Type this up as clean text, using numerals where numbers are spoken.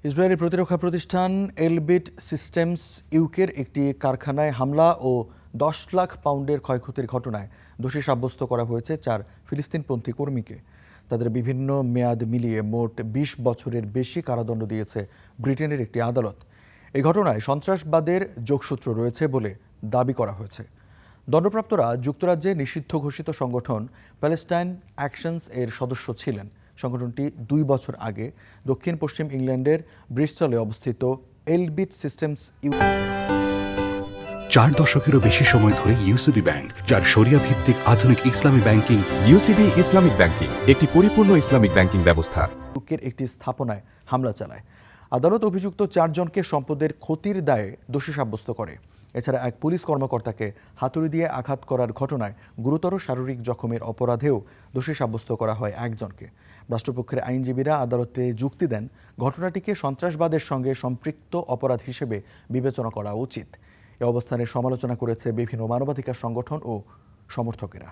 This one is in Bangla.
ইসরায়েলি প্রতিরক্ষা প্রতিষ্ঠান এলবিট সিস্টেমস ইউকের একটি কারখানায় হামলা ও ১০ লাখ পাউন্ডের ক্ষয়ক্ষতির ঘটনায় দোষী সাব্যস্ত করা হয়েছে ৪ ফিলিস্তিনপন্থী কর্মীকে। তাদের বিভিন্ন মেয়াদ মিলিয়ে মোট ২০ বছরের বেশি কারাদণ্ড দিয়েছে ব্রিটেনের একটি আদালত। এই ঘটনায় সন্ত্রাসবাদের যোগসূত্র রয়েছে বলে দাবি করা হয়েছে। দণ্ডপ্রাপ্তরা যুক্তরাজ্যে নিষিদ্ধ ঘোষিত সংগঠন প্যালেস্টাইন অ্যাকশনস এর সদস্য ছিলেন। সংগঠনটি ২ বছর আগে দক্ষিণ পশ্চিম ইংল্যান্ডের ব্রিস্টলে অবস্থিত এলবিট সিস্টেমস ৪ দশকেরও বেশি সময় ধরে ইউসিবি ব্যাংক, যার শরিয়া ভিত্তিক আধুনিক ইসলামী ব্যাংকিং। ইউসিবি ইসলামিক ব্যাংকিং একটি পরিপূর্ণ ইসলামিক ব্যাংকিং ব্যবস্থা। ইউকের একটি স্থাপনায় হামলা চালায়। আদালত অভিযুক্ত ৪ জনকে সম্পদের ক্ষতির দায়ে দোষী সাব্যস্ত করে। এছাড়া এক পুলিশ কর্মকর্তাকে হাতুড়ি দিয়ে আঘাত করার ঘটনায় গুরুতর শারীরিক জখমের অপরাধেও দোষী সাব্যস্ত করা হয় একজনকে। রাষ্ট্রপক্ষের আইনজীবীরা আদালতে যুক্তি দেন, ঘটনাটিকে সন্ত্রাসবাদের সঙ্গে সম্পৃক্ত অপরাধ হিসেবে বিবেচনা করা উচিত। এ অবস্থানের সমালোচনা করেছে বিভিন্ন মানবাধিকার সংগঠন ও সমর্থকেরা।